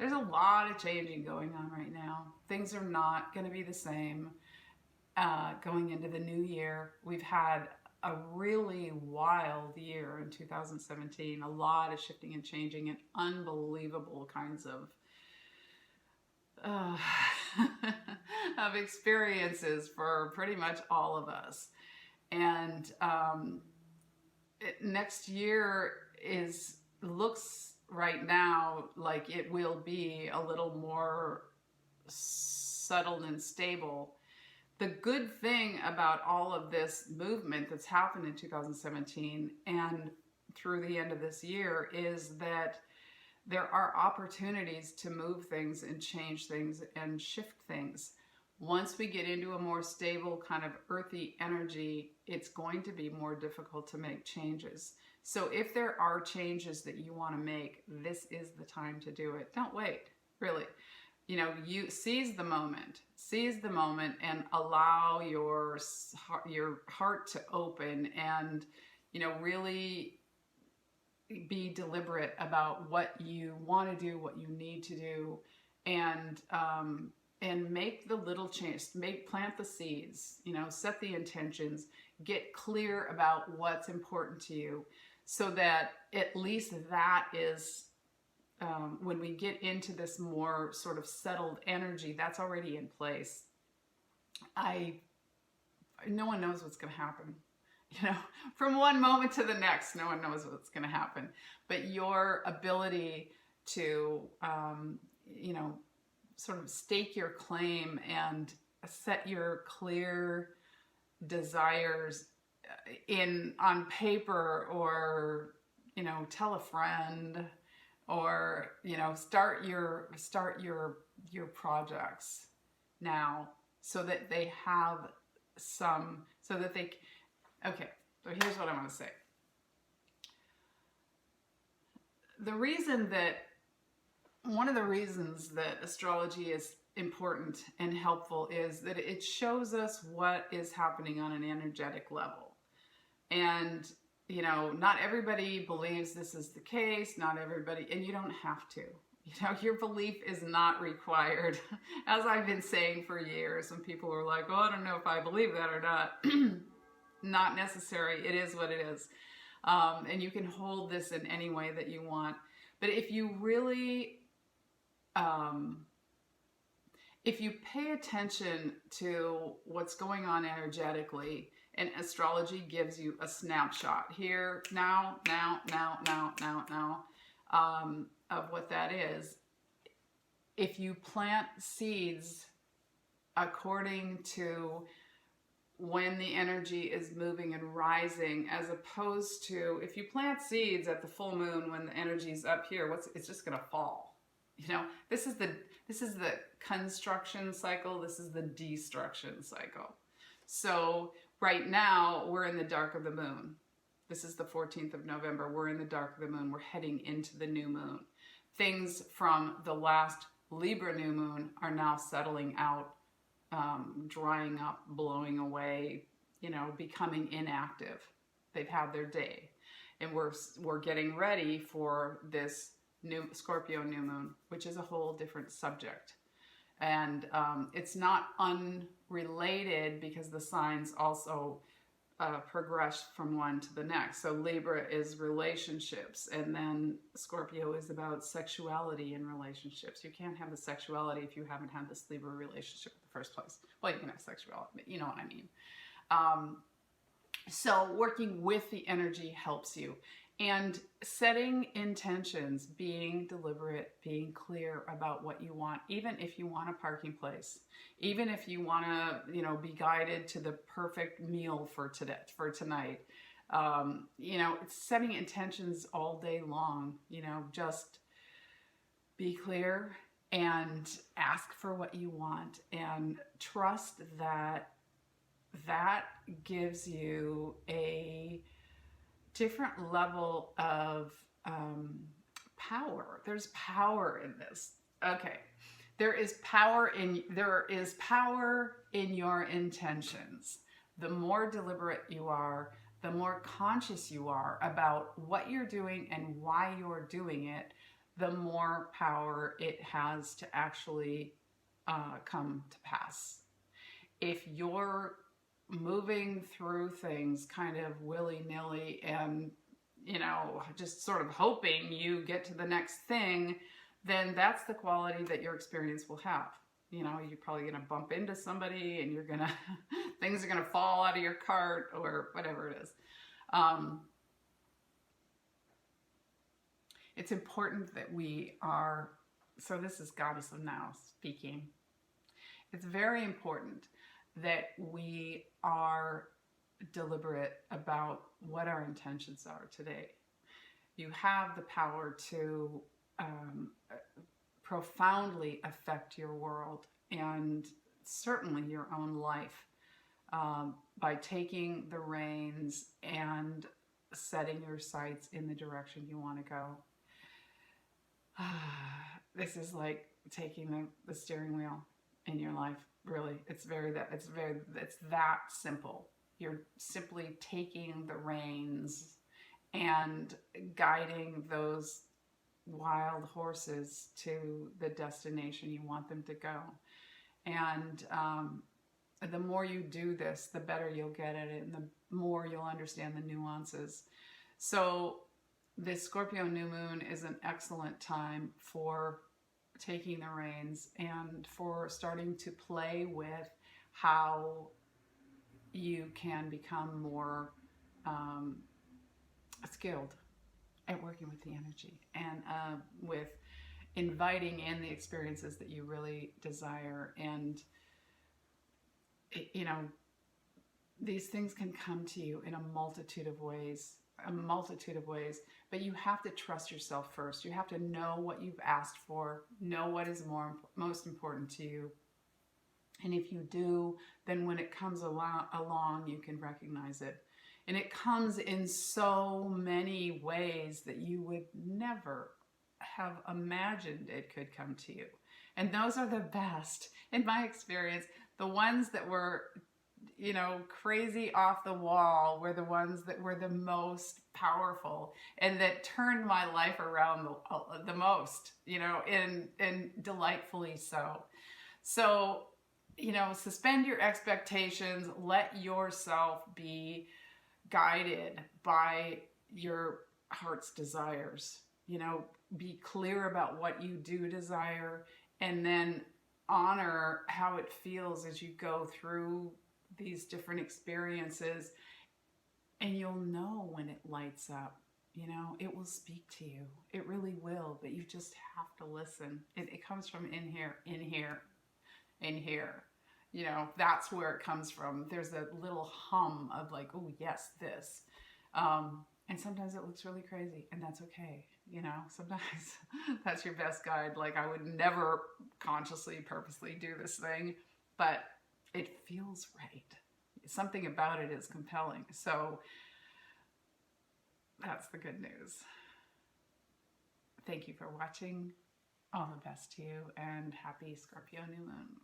there's a lot of changing going on right now. Things are not going to be the same going into the new year. We've had a really wild year in 2017, a lot of shifting and changing and unbelievable kinds uh, of experiences for pretty much all of us. And next year is looks right now like it will be a little more settled and stable. The good thing about all of this movement that's happened in 2017 and through the end of this year is that there are opportunities to move things and change things and shift things. Once we get into a more stable kind of earthy energy, it's going to be more difficult to make changes. So if there are changes that you want to make, this is the time to do it. Don't wait, really. You seize the moment and allow your heart to open, and really be deliberate about what you want to do, what you need to do, and make the little change. Plant the seeds. Set the intentions. Get clear about what's important to you, so that at least that is. When we get into this more sort of settled energy, that's already in place. No one knows what's going to happen. From one moment to the next, no one knows what's going to happen. But your ability to, sort of stake your claim and set your clear desires on paper, or tell a friend, or start your projects now, so that they have some, so that they okay, so here's what I want to say. One of the reasons that astrology is important and helpful is that it shows us what is happening on an energetic level. And not everybody believes this is the case, not everybody, and you don't have to. Your belief is not required. As I've been saying for years, when people are like, oh, I don't know if I believe that or not. Not necessary. It is what it is. And you can hold this in any way that you want. But if you really, if you pay attention to what's going on energetically, and astrology gives you a snapshot here, now, of what that is. If you plant seeds according to when the energy is moving and rising, as opposed to if you plant seeds at the full moon when the energy's up here, it's just going to fall. This is the construction cycle. This is the destruction cycle. So right now we're in the dark of the moon. This is the 14th of November. We're in the dark of the moon. We're heading into the new moon. Things from the last Libra new moon are now settling out, drying up, blowing away, becoming inactive. They've had their day. And we're getting ready for this new Scorpio new moon, which is a whole different subject. And it's not unrelated, because the signs also progress from one to the next. So Libra is relationships, and then Scorpio is about sexuality and relationships. You can't have the sexuality if you haven't had this Libra relationship in the first place. Well, you can have sexuality, but you know what I mean. So working with the energy helps you. And setting intentions, being deliberate, being clear about what you want, even if you want a parking place, even if you want to, be guided to the perfect meal for tonight. It's setting intentions all day long. Just be clear and ask for what you want, and trust that gives you a different level of power. There's power in this. Okay. There is power in your intentions. The more deliberate you are, the more conscious you are about what you're doing and why you're doing it, the more power it has to actually come to pass. If you're moving through things kind of willy-nilly and, you know, just sort of hoping you get to the next thing, then that's the quality that your experience will have. You know, you're probably going to bump into somebody and you're going to, things are going to fall out of your cart or whatever it is. It's important that we are, so this is Goddess of Now speaking. It's very important that we are deliberate about what our intentions are today. You have the power to profoundly affect your world and certainly your own life by taking the reins and setting your sights in the direction you want to go. This is like taking the steering wheel in your life. Really, it's that simple. You're simply taking the reins and guiding those wild horses to the destination you want them to go. And the more you do this, the better you'll get at it, and the more you'll understand the nuances. So this Scorpio new moon is an excellent time for taking the reins and for starting to play with how you can become more skilled at working with the energy and with inviting in the experiences that you really desire. And, you know, these things can come to you in a multitude of ways, but you have to trust yourself first. You have to know what you've asked for, know what is most important to you. And if you do, then when it comes along, you can recognize it. And it comes in so many ways that you would never have imagined it could come to you. And those are the best, in my experience. The ones that were, you know, crazy off the wall were the ones that were the most powerful and that turned my life around the most, you know, and delightfully so. So, you know, suspend your expectations, let yourself be guided by your heart's desires. You know, be clear about what you do desire, and then honor how it feels as you go through these different experiences, and you'll know when it lights up. You know, it will speak to you. It really will, but you just have to listen. It comes from in here. You know, that's where it comes from. There's a little hum of like, oh yes, this. And sometimes it looks really crazy, and that's okay. You know, sometimes that's your best guide. Like, I would never consciously, purposely do this thing, but it feels right. Something about it is compelling. So that's the good news. Thank you for watching. All the best to you, and happy Scorpio new moon.